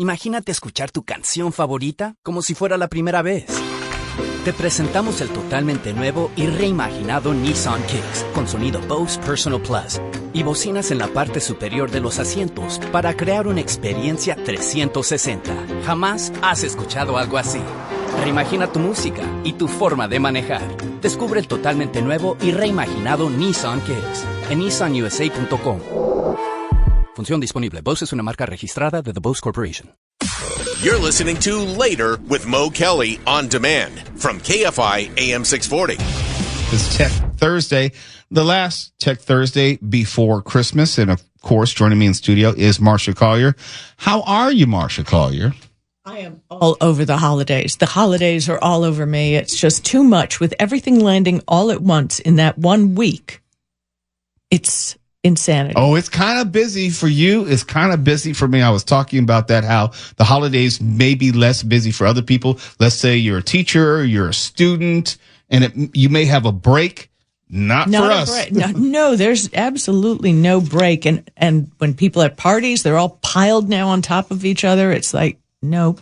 Imagínate escuchar tu canción favorita como si fuera la primera vez. Te presentamos el totalmente nuevo y reimaginado Nissan Kicks con sonido Bose Personal Plus y bocinas en la parte superior de los asientos para crear una experiencia 360. Jamás has escuchado algo así. Reimagina tu música y tu forma de manejar. Descubre el totalmente nuevo y reimaginado Nissan Kicks en nissanusa.com. Función disponible. Bose es una marca registrada de The Bose Corporation. You're listening to Later with Mo Kelly on demand from KFI AM 640. It's Tech Thursday, the last Tech Thursday before Christmas. And of course, joining me in studio is Marsha Collier. How are you, Marsha Collier? I am all over the holidays. The holidays are all over me. It's just too much with everything landing all at once in that 1 week. It's insanity. Oh, it's kind of busy for you. It's kind of busy for me. I was talking about that, how the holidays may be less busy for other people. Let's say you're a teacher, you're a student, and you may have a break. Not for us. No, there's absolutely no break. And when people at parties, they're all piled now on top of each other. It's like, nope.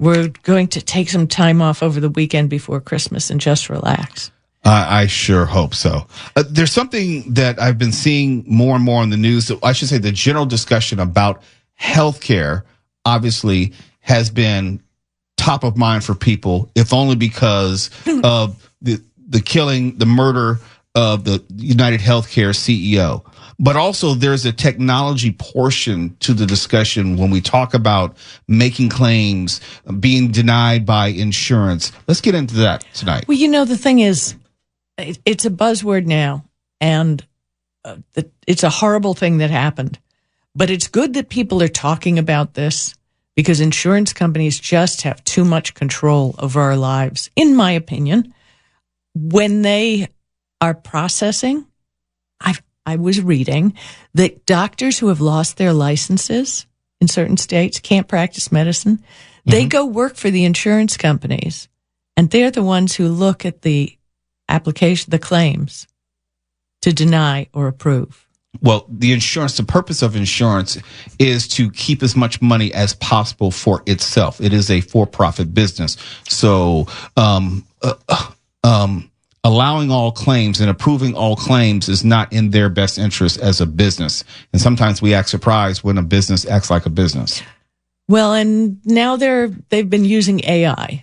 We're going to take some time off over the weekend before Christmas and just relax. I sure hope so. There's something that I've been seeing more and more in the news. I should say the general discussion about healthcare obviously has been top of mind for people, if only because of the killing, the murder of the United Healthcare CEO. But also there's a technology portion to the discussion when we talk about making claims, being denied by insurance. Let's get into that tonight. Well, the thing is, it's a buzzword now, and it's a horrible thing that happened. But it's good that people are talking about this because insurance companies just have too much control over our lives, in my opinion. When they are processing, I was reading that doctors who have lost their licenses in certain states can't practice medicine. They go work for the insurance companies, and they're the ones who look at the application, the claims, to deny or approve. Well, the purpose of insurance is to keep as much money as possible for itself. It is a for-profit business. So, allowing all claims and approving all claims is not in their best interest as a business. And sometimes we act surprised when a business acts like a business. Well, and now they've been using AI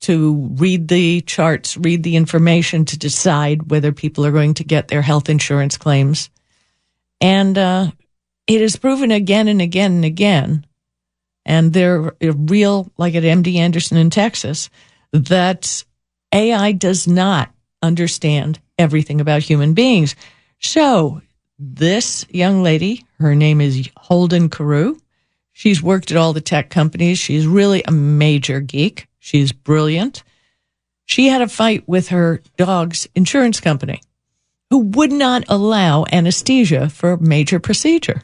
to read the charts, read the information to decide whether people are going to get their health insurance claims. And it is proven again and again and again, and they're real, like at MD Anderson in Texas, that AI does not understand everything about human beings. So this young lady, her name is Holden Carew. She's worked at all the tech companies. She's really a major geek. She's brilliant. She had a fight with her dog's insurance company, who would not allow anesthesia for a major procedure.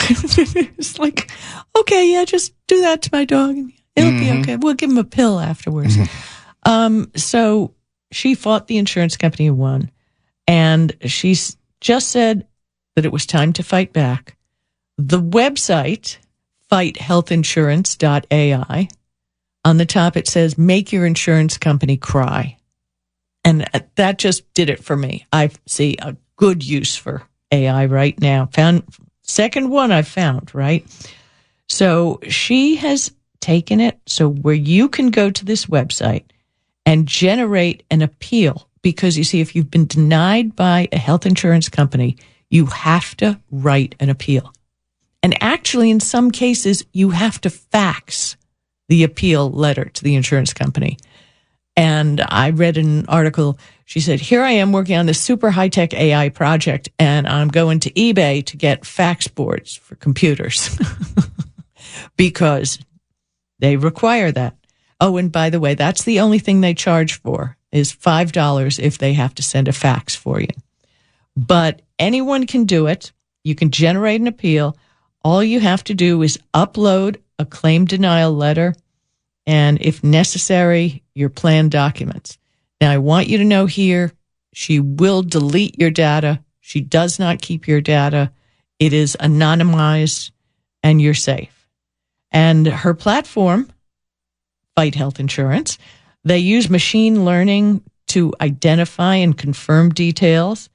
It's like, okay, yeah, just do that to my dog. It'll be okay. We'll give him a pill afterwards. So she fought the insurance company and won. And she just said that it was time to fight back. The website, fighthealthinsurance.ai, on the top it says, make your insurance company cry. And that just did it for me. I see a good use for AI right now. Second one I've found, right? So she has taken it so where you can go to this website and generate an appeal. Because you see, if you've been denied by a health insurance company, you have to write an appeal. And actually, in some cases, you have to fax the appeal letter to the insurance company. And I read an article. She said, here I am working on this super high-tech AI project, and I'm going to eBay to get fax boards for computers because they require that. Oh, and by the way, that's the only thing they charge for is $5 if they have to send a fax for you. But anyone can do it. You can generate an appeal. All you have to do is upload a claim denial letter and, if necessary, your plan documents. Now, I want you to know here, she will delete your data. She does not keep your data. It is anonymized and you're safe. And her platform, Fight Health Insurance, they use machine learning to identify and confirm details.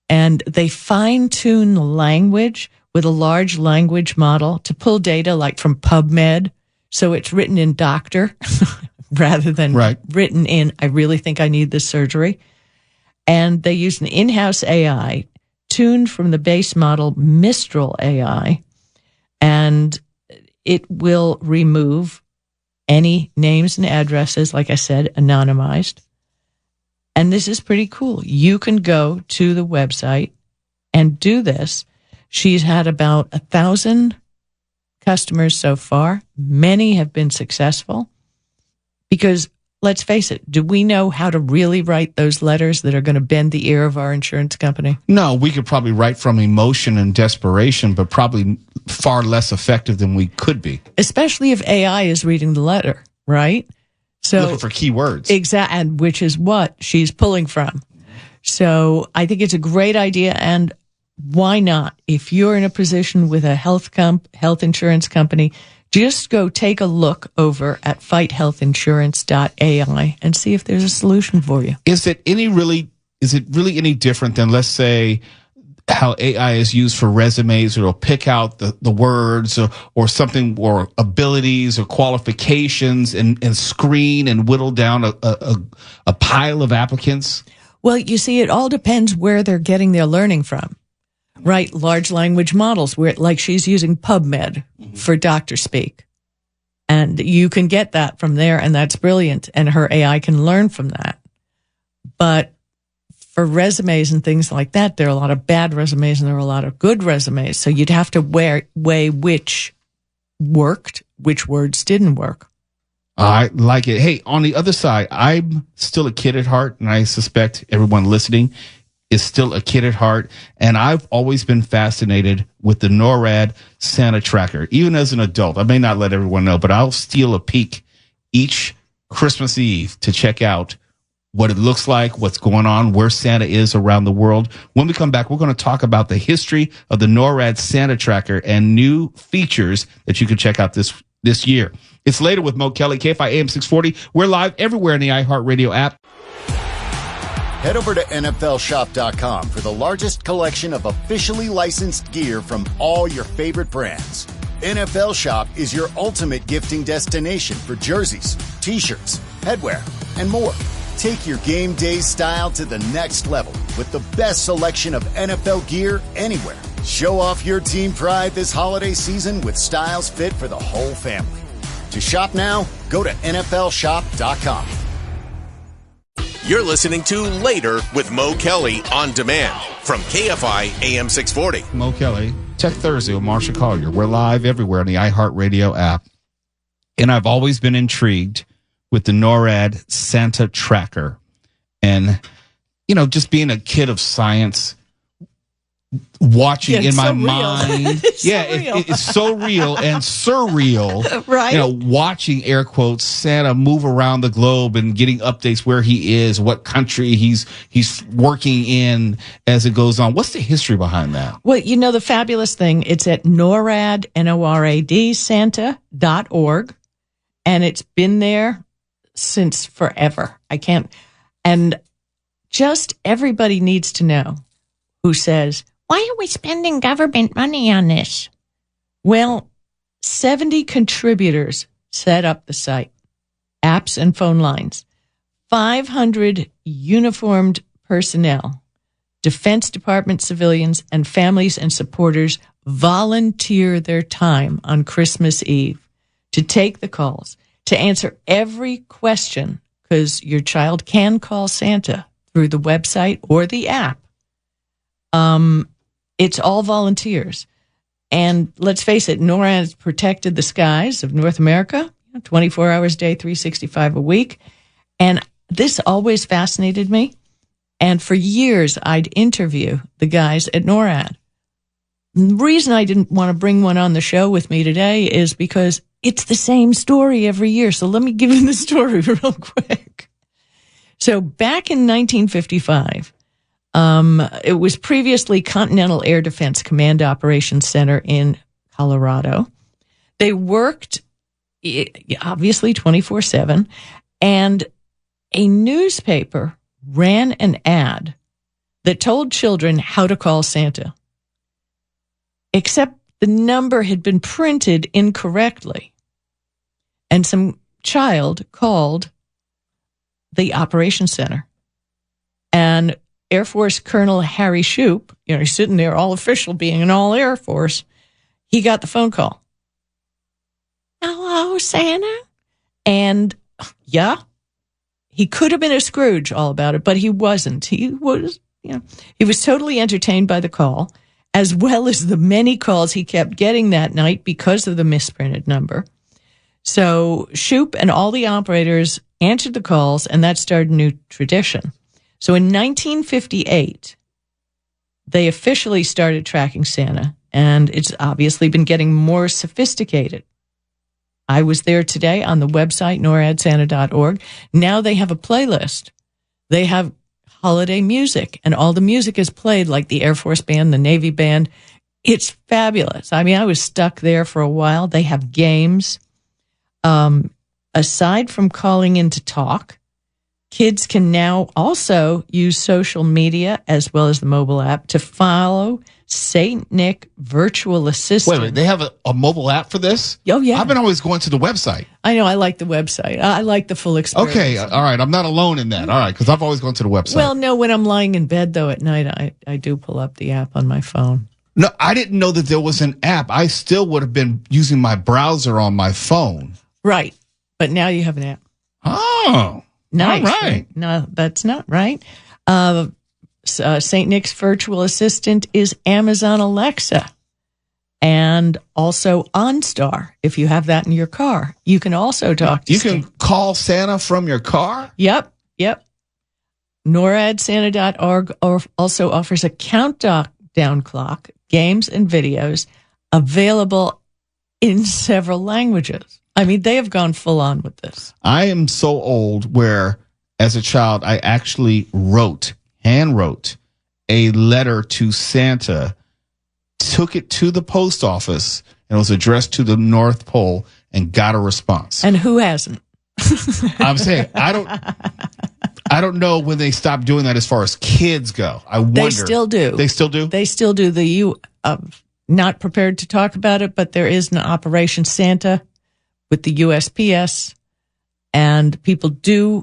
And they fine-tune the language with a large language model to pull data like from PubMed. So it's written in doctor rather than written in, I really think I need this surgery. And they use an in-house AI tuned from the base model Mistral AI. And it will remove any names and addresses, like I said, anonymized. And this is pretty cool. You can go to the website and do this. She's had about 1,000 customers so far. Many have been successful because, let's face it, do we know how to really write those letters that are going to bend the ear of our insurance company? No, we could probably write from emotion and desperation, but probably far less effective than we could be. Especially if AI is reading the letter, right? So looking for keywords. Exactly, and which is what she's pulling from. So I think it's a great idea, and why not? If you're in a position with a health insurance company, just go take a look over at fighthealthinsurance.ai and see if there's a solution for you. Is it really any different than, let's say, how AI is used for resumes? It'll pick out the words or something, or abilities or qualifications, and screen and whittle down a pile of applicants? Well, you see, it all depends where they're getting their learning from, right? Large language models, where like she's using PubMed for doctor speak. And you can get that from there, and that's brilliant. And her AI can learn from that. But for resumes and things like that, there are a lot of bad resumes and there are a lot of good resumes. So you'd have to weigh which worked, which words didn't work. I like it. Hey, on the other side, I'm still a kid at heart, and I suspect everyone listening is still a kid at heart. And I've always been fascinated with the NORAD Santa Tracker. Even as an adult, I may not let everyone know, but I'll steal a peek each Christmas Eve to check out what it looks like, what's going on, where Santa is around the world. When we come back, we're going to talk about the history of the NORAD Santa Tracker and new features that you can check out this year. It's Later with Mo Kelly, KFI AM 640. We're live everywhere in the iHeartRadio app. Head over to NFLshop.com for the largest collection of officially licensed gear from all your favorite brands. NFL Shop is your ultimate gifting destination for jerseys, t-shirts, headwear, and more. Take your game day style to the next level with the best selection of NFL gear anywhere. Show off your team pride this holiday season with styles fit for the whole family. To shop now, go to NFLshop.com. You're listening to Later with Mo Kelly on demand from KFI AM 640. Mo Kelly, Tech Thursday with Marsha, Collier. We're live everywhere on the iHeartRadio app. And I've always been intrigued with the NORAD Santa Tracker. And, just being a kid of science, watching in my mind. It's so real and surreal. Right. Watching, air quotes, Santa move around the globe and getting updates where he is, what country he's working in as it goes on. What's the history behind that? Well, the fabulous thing, it's at NORAD, NORAD, Santa.org. And it's been there since forever. And just everybody needs to know who says, why are we spending government money on this? Well, 70 contributors set up the site, apps and phone lines, 500 uniformed personnel, Defense Department civilians, and families and supporters volunteer their time on Christmas Eve to take the calls, to answer every question, because your child can call Santa through the website or the app. It's all volunteers. And let's face it, NORAD has protected the skies of North America, 24 hours a day, 365 a week. And this always fascinated me. And for years, I'd interview the guys at NORAD. The reason I didn't want to bring one on the show with me today is because it's the same story every year. So let me give you the story real quick. So back in 1955, It was previously Continental Air Defense Command Operations Center in Colorado. They worked, obviously, 24/7, and a newspaper ran an ad that told children how to call Santa, except the number had been printed incorrectly. And some child called the Operations Center. And Air Force Colonel Harry Shoup, he's sitting there all official being an all Air Force, he got the phone call. Hello, Santa? And yeah, he could have been a Scrooge all about it, but he wasn't. He was totally entertained by the call, as well as the many calls he kept getting that night because of the misprinted number. So Shoup and all the operators answered the calls, and that started a new tradition. So in 1958, they officially started tracking Santa, and it's obviously been getting more sophisticated. I was there today on the website, noradsanta.org. Now they have a playlist. They have holiday music, and all the music is played like the Air Force Band, the Navy Band. It's fabulous. I mean, I was stuck there for a while. They have games. Aside from calling in to talk, kids can now also use social media as well as the mobile app to follow St. Nick Virtual Assistant. Wait, they have a mobile app for this? Oh, yeah. I've been always going to the website. I know. I like the website. I like the full experience. Okay. All right. I'm not alone in that. All right. Because I've always gone to the website. Well, no, when I'm lying in bed, though, at night, I do pull up the app on my phone. No, I didn't know that there was an app. I still would have been using my browser on my phone. Right. But now you have an app. Oh. Nice. All right. No, that's not right. St. Nick's virtual assistant is Amazon Alexa and also OnStar. If you have that in your car, you can also talk to Santa. You can call Santa from your car? Yep. NORADSanta.org also offers a countdown clock, games, and videos available in several languages. I mean, they have gone full on with this. I am so old where, as a child, I actually hand wrote a letter to Santa, took it to the post office, and it was addressed to the North Pole and got a response. And who hasn't? I'm saying, I don't know when they stopped doing that as far as kids go. I wonder. They still do. They still do? They still do. Not prepared to talk about it, but there is an Operation Santa with the USPS, and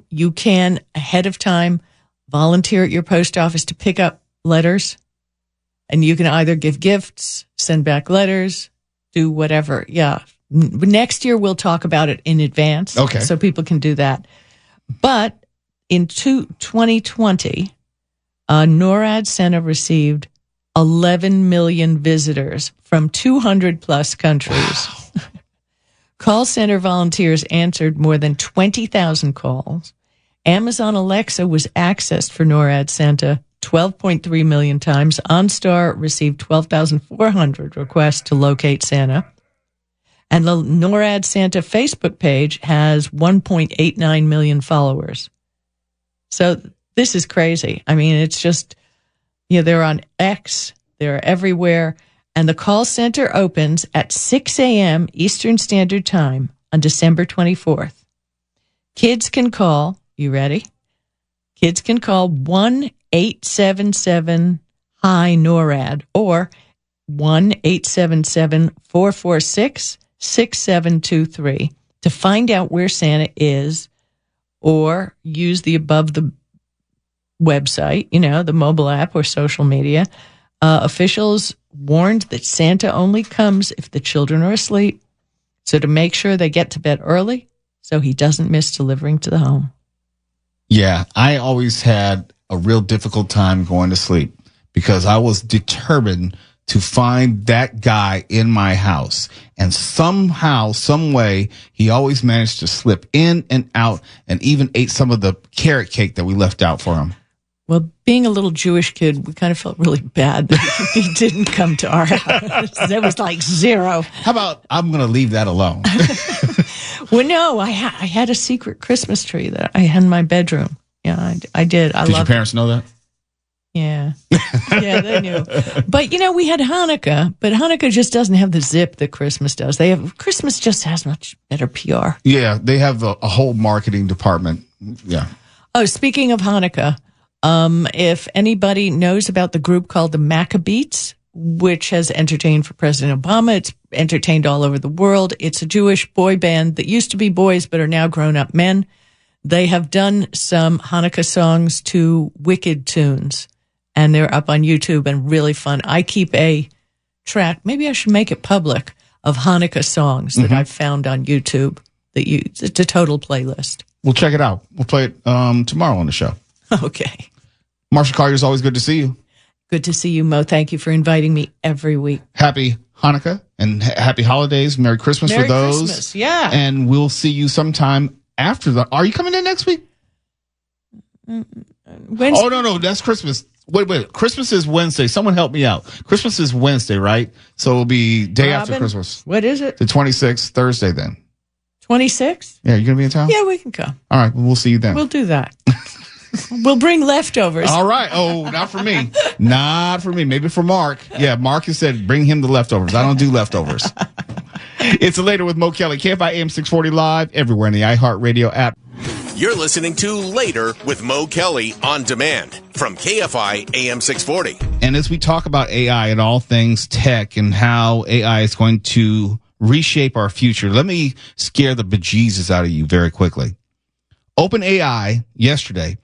you can ahead of time volunteer at your post office to pick up letters, and you can either give gifts, send back letters, do whatever. Yeah. Next year we'll talk about it in advance. Okay. So people can do that. But in 2020, NORAD Center received 11 million visitors from 200 plus countries. Wow. Call center volunteers answered more than 20,000 calls. Amazon Alexa was accessed for NORAD Santa 12.3 million times. OnStar received 12,400 requests to locate Santa. And the NORAD Santa Facebook page has 1.89 million followers. So this is crazy. I mean, it's just, they're on X, they're everywhere. And the call center opens at 6 a.m. Eastern Standard Time on December 24th. Kids can call, you ready? Kids can call 1-877-HI-NORAD or 1-877-446-6723 to find out where Santa is, or use the above the website, the mobile app or social media. Officials warned that Santa only comes if the children are asleep, so to make sure they get to bed early so he doesn't miss delivering to the home. Yeah, I always had a real difficult time going to sleep because I was determined to find that guy in my house. And somehow, some way, he always managed to slip in and out and even ate some of the carrot cake that we left out for him. Well, being a little Jewish kid, we kind of felt really bad that he didn't come to our house. There was like zero. How about I'm going to leave that alone? Well, no, I had a secret Christmas tree that I had in my bedroom. Yeah, I did. Did your parents know that? Yeah. Yeah, they knew. But, we had Hanukkah, but Hanukkah just doesn't have the zip that Christmas does. Christmas just has much better PR. Yeah, they have a whole marketing department. Yeah. Oh, speaking of Hanukkah, if anybody knows about the group called the Maccabees, which has entertained for President Obama, it's entertained all over the world. It's a Jewish boy band that used to be boys but are now grown-up men. They have done some Hanukkah songs to wicked tunes, and they're up on YouTube and really fun. I keep a track, maybe I should make it public, of Hanukkah songs that I've found on YouTube. It's a total playlist. We'll check it out. We'll play it tomorrow on the show. Okay. Marsha Collier, it's always good to see you. Good to see you, Mo. Thank you for inviting me every week. Happy Hanukkah and happy holidays. Merry Christmas for those. Merry Christmas, yeah. And we'll see you sometime after the... Are you coming in next week? Wednesday. Oh, no, that's Christmas. Wait. Christmas is Wednesday. Someone help me out. Christmas is Wednesday, right? So it'll be day after Christmas. What is it? The 26th, Thursday then. 26th? Yeah, you going to be in town? Yeah, we can come. All right, well, we'll see you then. We'll do that. We'll bring leftovers. All right. Oh, not for me. Not for me. Maybe for Mark. Yeah, Mark has said bring him the leftovers. I don't do leftovers. It's Later with Mo Kelly. KFI AM 640 live everywhere in the iHeartRadio app. You're listening to Later with Mo Kelly on demand from KFI AM 640. And as we talk about AI and all things tech and how AI is going to reshape our future, let me scare the bejesus out of you very quickly. OpenAI yesterday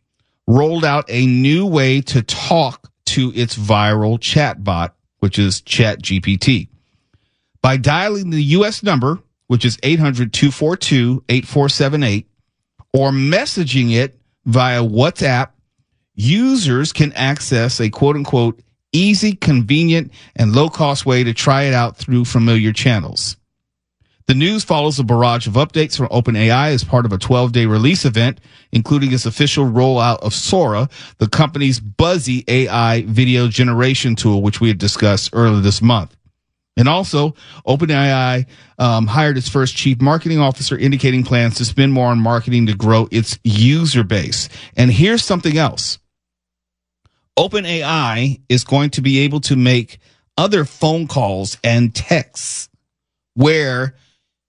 rolled out a new way to talk to its viral chatbot, which is ChatGPT. By dialing the U.S. number, which is 800-242-8478, or messaging it via WhatsApp, users can access a quote-unquote easy, convenient, and low-cost way to try it out through familiar channels. The news follows a barrage of updates from OpenAI as part of a 12-day release event, including its official rollout of Sora, the company's buzzy AI video generation tool, which we had discussed earlier this month. And also, OpenAI hired its first chief marketing officer, indicating plans to spend more on marketing to grow its user base. And here's something else. OpenAI is going to be able to make other phone calls and texts where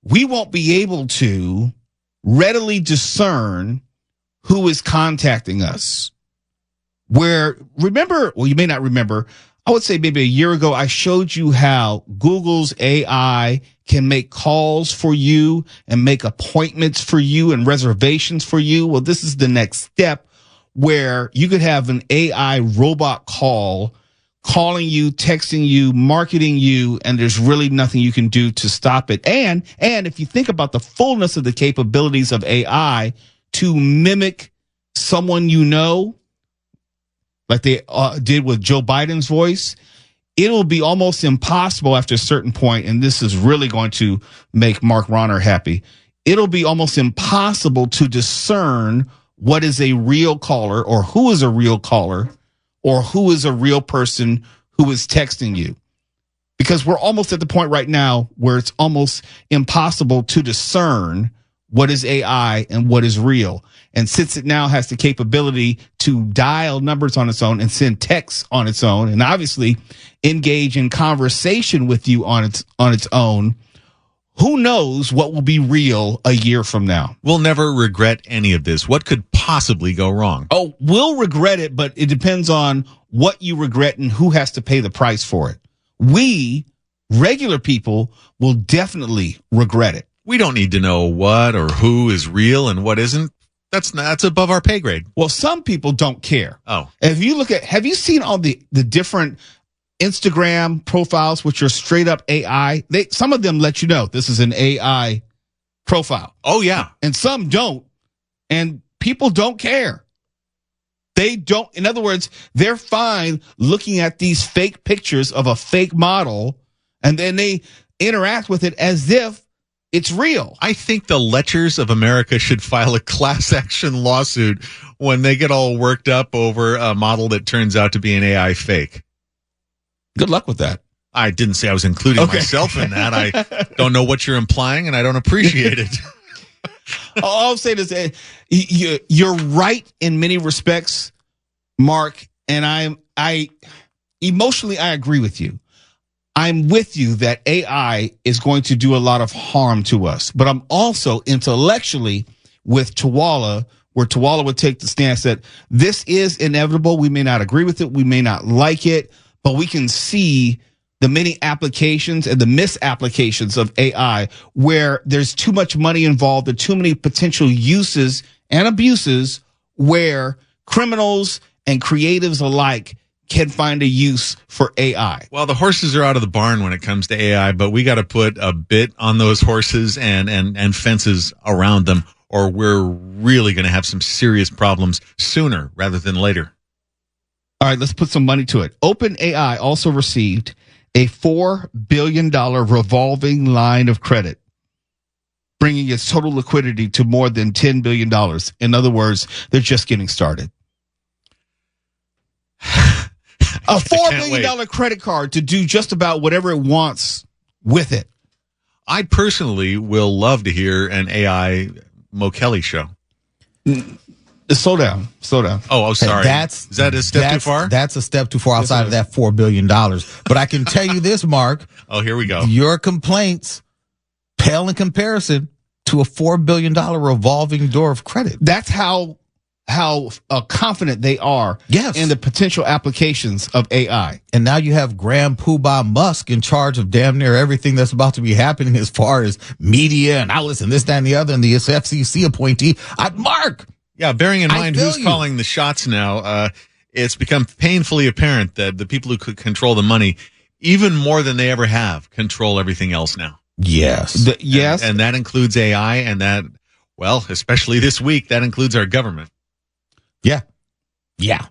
we won't be able to readily discern who is contacting us. Where, remember, well, you may not remember, I would say maybe a year ago, I showed you how Google's AI can make calls for you and make appointments for you and reservations for you. Well, this is the next step where you could have an AI robot calling you, texting you, marketing you, and there's really nothing you can do to stop it. And if you think about the fullness of the capabilities of AI to mimic someone you know, like they did with Joe Biden's voice, it'll be almost impossible after a certain point, and this is really going to make Mark Ronner happy, it'll be almost impossible to discern what is a real caller or who is a real caller or who is a real person who is texting you. Because we're almost at the point right now where it's almost impossible to discern what is AI and what is real. And since it now has the capability to dial numbers on its own and send texts on its own, and obviously engage in conversation with you on its own, who knows what will be real a year from now? We'll never regret any of this. What could possibly go wrong? Oh, we'll regret it, but it depends on what you regret and who has to pay the price for it. We, regular people, will definitely regret it. We don't need to know what or who is real and what isn't. That's above our pay grade. Well, some people don't care. Oh. If you look at, have you seen all the different Instagram profiles, which are straight up AI? Some of them let you know this is an AI profile. Oh, yeah. And some don't. And people don't care. They don't. In other words, they're fine looking at these fake pictures of a fake model, and then they interact with it as if it's real. I think the lechers of America should file a class action lawsuit when they get all worked up over a model that turns out to be an AI fake. Good luck with that. I didn't say I was including myself in that. I don't know what you're implying, and I don't appreciate it. I'll say this. You're right in many respects, Mark, and emotionally, I agree with you. I'm with you that AI is going to do a lot of harm to us, but I'm also intellectually with Tawala, where Tawala would take the stance that this is inevitable. We may not agree with it. We may not like it, but we can see the many applications and the misapplications of AI where there's too much money involved and too many potential uses and abuses where criminals and creatives alike can find a use for AI. Well, the horses are out of the barn when it comes to AI, but we got to put a bit on those horses and fences around them, or we're really going to have some serious problems sooner rather than later. All right, let's put some money to it. OpenAI also received a $4 billion revolving line of credit, bringing its total liquidity to more than $10 billion. In other words, they're just getting started. A $4 billion credit card to do just about whatever it wants with it. I personally will love to hear an AI Mo Kelly show. Slow down. Oh, sorry. Is that a step too far? That's a step too far outside of that $4 billion. But I can tell you this, Mark. Oh, here we go. Your complaints pale in comparison to a $4 billion revolving door of credit. That's how confident they are in the potential applications of AI. And now you have Graham Poobah Musk in charge of damn near everything that's about to be happening as far as media and outlets and this, that, and the other, and the FCC appointee. Mark! Yeah, bearing in mind who's calling the shots now, it's become painfully apparent that the people who could control the money, even more than they ever have, control everything else now. Yes. And that includes AI, and that, well, especially this week, that includes our government. Yeah.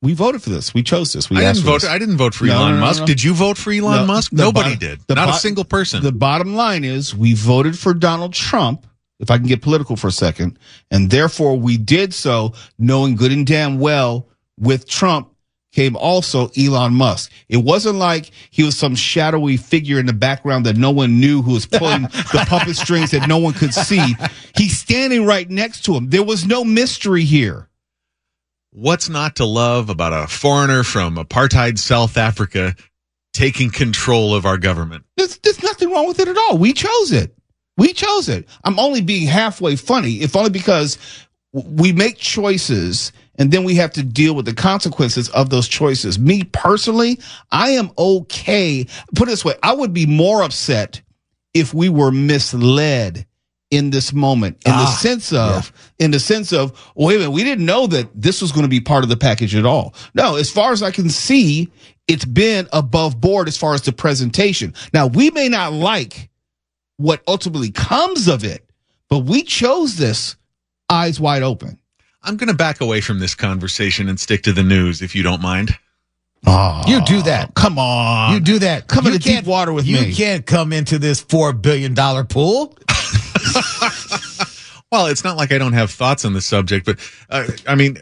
We voted for this. We chose this. I didn't vote for Elon Musk. Did you vote for Elon Musk? Nobody did. Not a single person. The bottom line is we voted for Donald Trump, if I can get political for a second, and therefore we did so knowing good and damn well with Trump came also Elon Musk. It wasn't like he was some shadowy figure in the background that no one knew who was pulling the puppet strings that no one could see. He's standing right next to him. There was no mystery here. What's not to love about a foreigner from apartheid South Africa taking control of our government? There's nothing wrong with it at all. We chose it. I'm only being halfway funny, if only because we make choices and then we have to deal with the consequences of those choices. Me personally, I am okay. Put it this way, I would be more upset if we were misled in this moment, in the sense of, wait a minute, we didn't know that this was going to be part of the package at all. No, as far as I can see, it's been above board as far as the presentation. Now, we may not like what ultimately comes of it, but we chose this eyes wide open. I'm going to back away from this conversation and stick to the news, if you don't mind. Oh, you do that. Come on. You do that. Come into deep water with me. You can't come into this $4 billion pool. Well, it's not like I don't have thoughts on the subject, but I mean,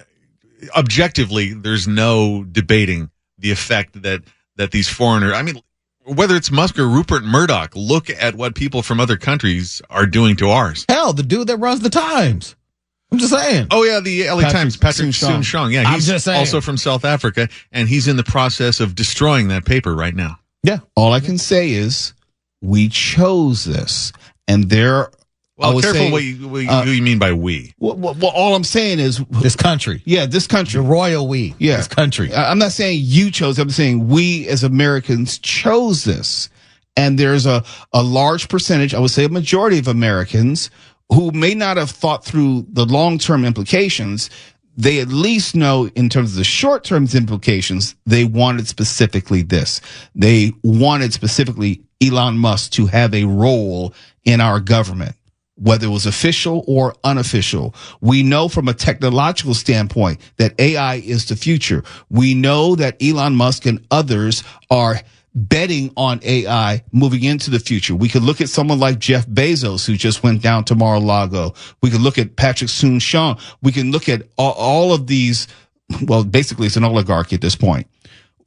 objectively, there's no debating the effect that these foreigners, I mean, whether it's Musk or Rupert Murdoch, look at what people from other countries are doing to ours. Hell, the dude that runs the Times. I'm just saying. Oh, yeah, the LA Times, Patrick Soon-Shiong. Yeah, he's also from South Africa, and he's in the process of destroying that paper right now. Yeah. All I can say is we chose this, and there. Well, careful what you mean by we. Well, all I'm saying is this country. Yeah, this country. The royal we. Yeah. This country. I'm not saying you chose. I'm saying we as Americans chose this. And there's a large percentage, I would say a majority of Americans who may not have thought through the long-term implications. They at least know in terms of the short-term implications, they wanted specifically this. They wanted specifically Elon Musk to have a role in our government, whether it was official or unofficial. We know from a technological standpoint that AI is the future. We know that Elon Musk and others are betting on AI moving into the future. We could look at someone like Jeff Bezos, who just went down to Mar-a-Lago. We could look at Patrick Soon-Shiong. We can look at all of these, well, basically it's an oligarchy at this point,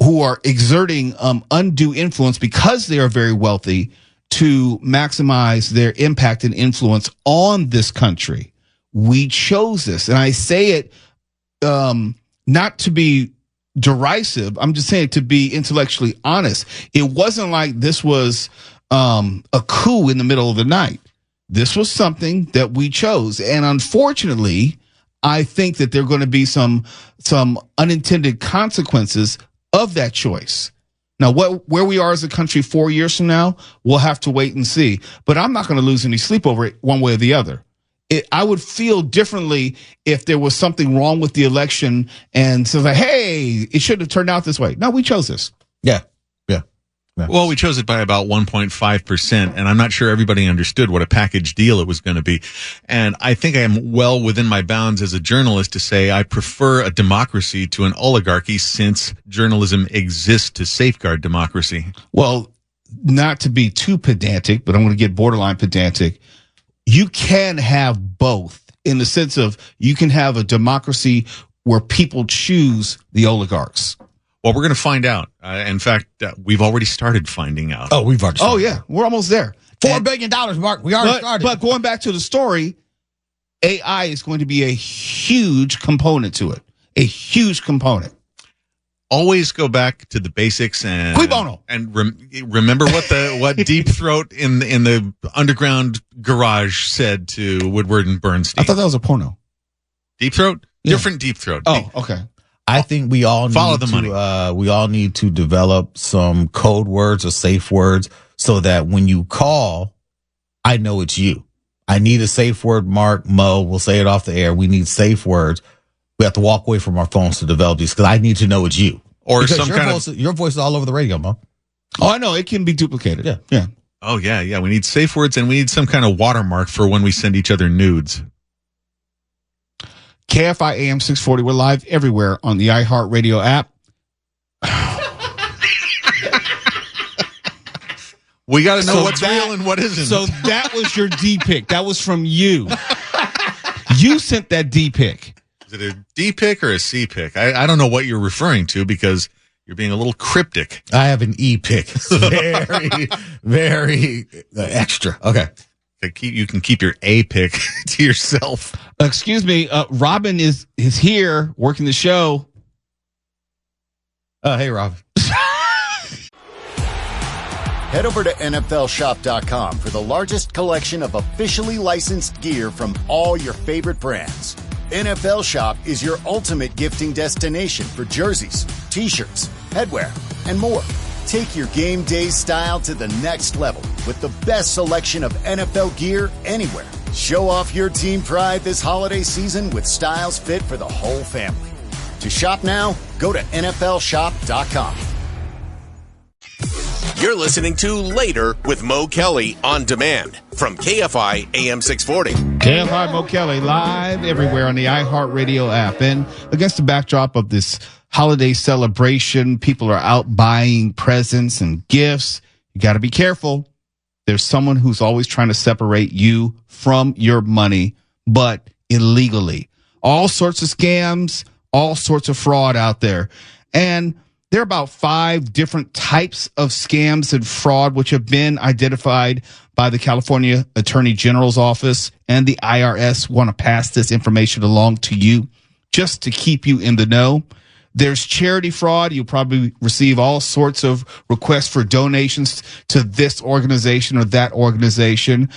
who are exerting undue influence because they are very wealthy to maximize their impact and influence on this country. We chose this. And I say it not to be derisive. I'm just saying to be intellectually honest. It wasn't like this was a coup in the middle of the night. This was something that we chose. And unfortunately, I think that there are going to be some unintended consequences of that choice. Now, where we are as a country 4 years from now, we'll have to wait and see. But I'm not going to lose any sleep over it one way or the other. I would feel differently if there was something wrong with the election and so like, hey, it should have turned out this way. No, we chose this. Yeah. Well, we chose it by about 1.5%, and I'm not sure everybody understood what a package deal it was going to be. And I think I am well within my bounds as a journalist to say I prefer a democracy to an oligarchy since journalism exists to safeguard democracy. Well, not to be too pedantic, but I'm going to get borderline pedantic. You can have both in the sense of you can have a democracy where people choose the oligarchs. Well, we're going to find out. In fact, we've already started finding out. Oh, we've already started. Oh, yeah. We're almost there. $4 billion, Mark. We already started. But going back to the story, AI is going to be a huge component to it. A huge component. Always go back to the basics and Cui bono. And remember what Deep Throat in the underground garage said to Woodward and Bernstein. I thought that was a porno. Deep Throat? Yeah. Different Deep Throat. Oh, okay. I think we all Follow need the money. we all need to develop some code words or safe words so that when you call, I know it's you. I need a safe word, Mark, Mo. We'll say it off the air. We need safe words. We have to walk away from our phones to develop these because I need to know it's you. Or because some your voice is all over the radio, Mo. Oh, I know. It can be duplicated. Yeah. Oh, yeah. We need safe words and we need some kind of watermark for when we send each other nudes. KFI AM 640. We're live everywhere on the iHeartRadio app. We got to know what's real and what isn't. So that was your D pick. That was from you. You sent that D pick. Is it a D pick or a C pick? I don't know what you're referring to because you're being a little cryptic. I have an E pick. Very, very extra. Okay. You can keep your A pick to yourself. Excuse me. Robin is here working the show. Hey, Rob. Head over to NFLshop.com for the largest collection of officially licensed gear from all your favorite brands. NFL Shop is your ultimate gifting destination for jerseys, t-shirts, headwear, and more. Take your game day style to the next level with the best selection of NFL gear anywhere. Show off your team pride this holiday season with styles fit for the whole family. To shop now, go to NFLshop.com. You're listening to Later with Mo Kelly on demand from KFI AM 640. KFI Mo Kelly live everywhere on the iHeartRadio app. And against the backdrop of this holiday celebration, people are out buying presents and gifts. You got to be careful. There's someone who's always trying to separate you from your money, but illegally. All sorts of scams, all sorts of fraud out there. And there are about 5 different types of scams and fraud which have been identified by the California Attorney General's office, and the IRS want to pass this information along to you just to keep you in the know. There's charity fraud. You'll probably receive all sorts of requests for donations to this organization or that organization.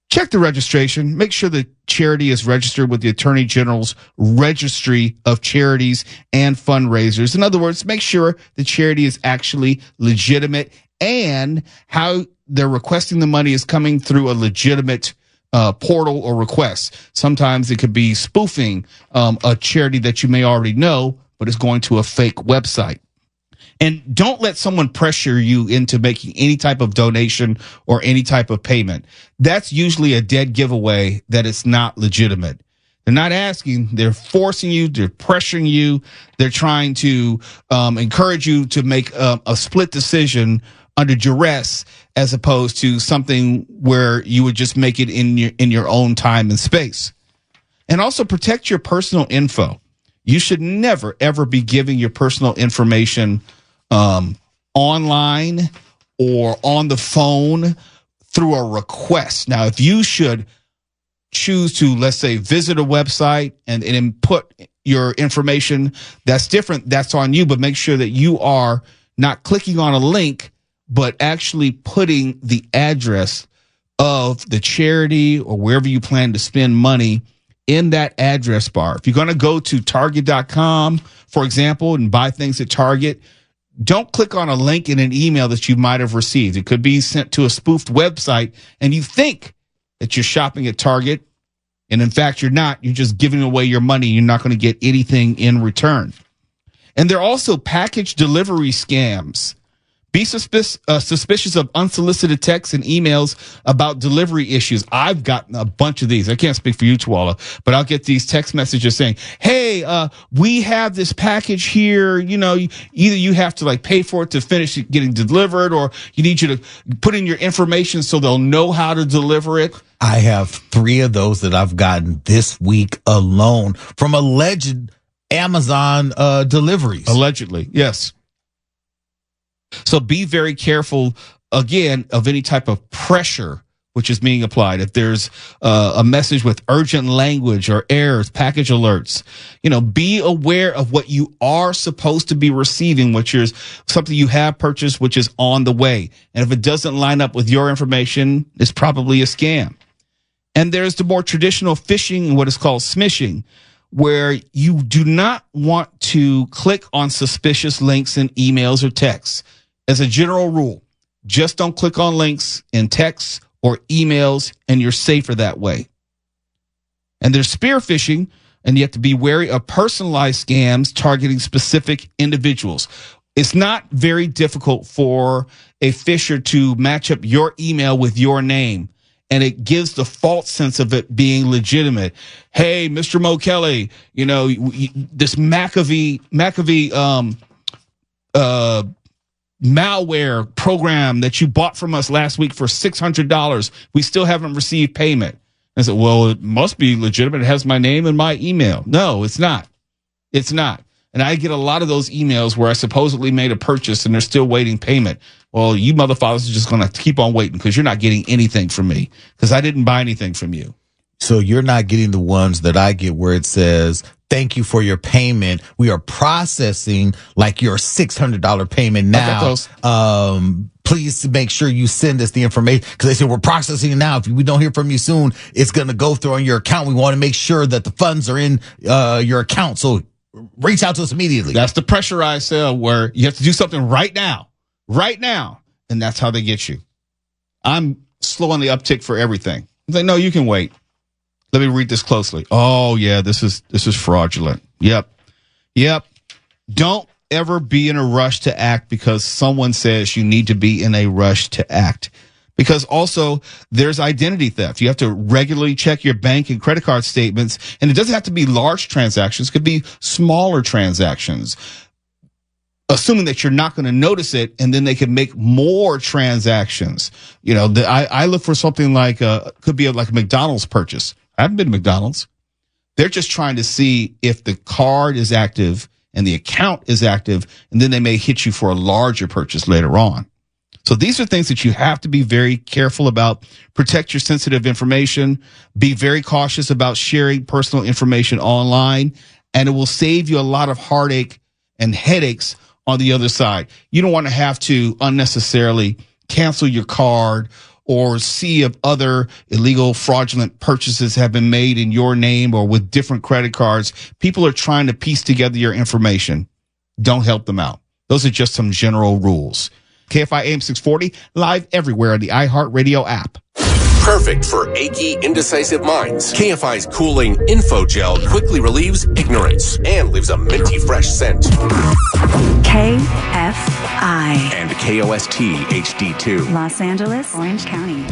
Check the registration. Make sure the charity is registered with the Attorney General's Registry of Charities and Fundraisers. In other words, make sure the charity is actually legitimate and how they're requesting the money is coming through a legitimate portal or request. Sometimes it could be spoofing a charity that you may already know, but it's going to a fake website. And don't let someone pressure you into making any type of donation or any type of payment. That's usually a dead giveaway that it's not legitimate. They're not asking, they're forcing you, they're pressuring you, they're trying to encourage you to make a split decision under duress as opposed to something where you would just make it in your own time and space. And also protect your personal info. You should never, ever be giving your personal information online or on the phone through a request. Now, if you should choose to, let's say, visit a website and input your information that's different, that's on you. But make sure that you are not clicking on a link, but actually putting the address of the charity or wherever you plan to spend money in that address bar. If you're going to go to Target.com, for example, and buy things at Target, don't click on a link in an email that you might have received. It could be sent to a spoofed website, and you think that you're shopping at Target, and in fact, you're not. You're just giving away your money. You're not going to get anything in return. And there are also package delivery scams. Be suspicious of unsolicited texts and emails about delivery issues. I've gotten a bunch of these. I can't speak for you, Tuala, but I'll get these text messages saying, hey, we have this package here. You know, either you have to like pay for it to finish it getting delivered, or you need you to put in your information so they'll know how to deliver it. I have 3 of those that I've gotten this week alone from alleged Amazon deliveries. Allegedly, yes. So be very careful, again, of any type of pressure which is being applied. If there's a message with urgent language or errors, package alerts, be aware of what you are supposed to be receiving, which is something you have purchased, which is on the way. And if it doesn't line up with your information, it's probably a scam. And there's the more traditional phishing, what is called smishing, where you do not want to click on suspicious links in emails or texts. As a general rule, just don't click on links in texts or emails, and you're safer that way. And there's spear phishing, and you have to be wary of personalized scams targeting specific individuals. It's not very difficult for a phisher to match up your email with your name, and it gives the false sense of it being legitimate. Hey, Mr. Mo Kelly, this McAfee malware program that you bought from us last week for $600. We still haven't received payment. I said, well, it must be legitimate. It has my name and my email. No, it's not. It's not. And I get a lot of those emails where I supposedly made a purchase and they're still waiting payment. Well, you motherfuckers are just going to keep on waiting because you're not getting anything from me because I didn't buy anything from you. So you're not getting the ones that I get where it says, thank you for your payment. We are processing like your $600 payment now. Please make sure you send us the information because they said we're processing it now. If we don't hear from you soon, it's going to go through on your account. We want to make sure that the funds are in your account. So reach out to us immediately. That's the pressurized sale where you have to do something right now. And that's how they get you. I'm slow on the uptick for everything. It's like, no, you can wait. Let me read this closely. Oh yeah, this is fraudulent. Yep. Don't ever be in a rush to act because someone says you need to be in a rush to act. Because also there's identity theft. You have to regularly check your bank and credit card statements, and it doesn't have to be large transactions. It could be smaller transactions. Assuming that you're not going to notice it, and then they can make more transactions. I look for something like could be like a McDonald's purchase. I haven't been to McDonald's. They're just trying to see if the card is active and the account is active, and then they may hit you for a larger purchase later on. So these are things that you have to be very careful about. Protect your sensitive information. Be very cautious about sharing personal information online, and it will save you a lot of heartache and headaches on the other side. You don't want to have to unnecessarily cancel your card or see if other illegal fraudulent purchases have been made in your name or with different credit cards. People are trying to piece together your information. Don't help them out. Those are just some general rules. KFI AM 640, live everywhere on the iHeartRadio app. Perfect for achy, indecisive minds. KFI's cooling Info Gel quickly relieves ignorance and leaves a minty fresh scent. KFI. And KOST HD2. Los Angeles, Orange County.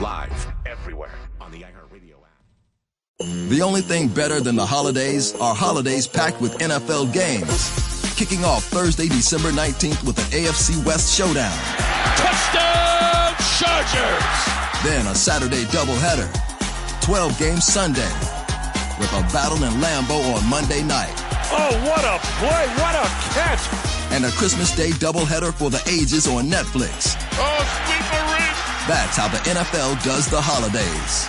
Live everywhere on the iHeartRadio app. The only thing better than the holidays are holidays packed with NFL games. Kicking off Thursday, December 19th with an AFC West showdown. Touchdown Chargers! Then a Saturday doubleheader. 12 games Sunday with a battle in Lambeau on Monday night. Oh, what a play! What a catch! And a Christmas Day doubleheader for the ages on Netflix. Oh, sweet Marie! That's how the NFL does the holidays.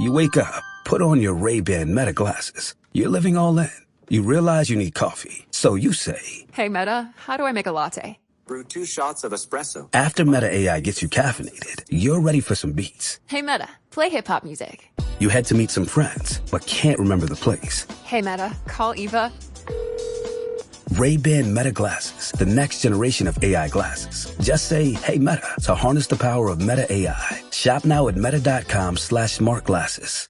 You wake up, put on your Ray-Ban Meta glasses. You're living all in. You realize you need coffee. So you say, "Hey, Meta, how do I make a latte?" Brew 2 shots of espresso. After Meta AI gets you caffeinated, you're ready for some beats. "Hey, Meta, play hip-hop music." You head to meet some friends, but can't remember the place. "Hey, Meta, call Eva." Ray-Ban Meta glasses, the next generation of AI glasses. Just say, "Hey, Meta," to harness the power of Meta AI. Shop now at meta.com/smartglasses.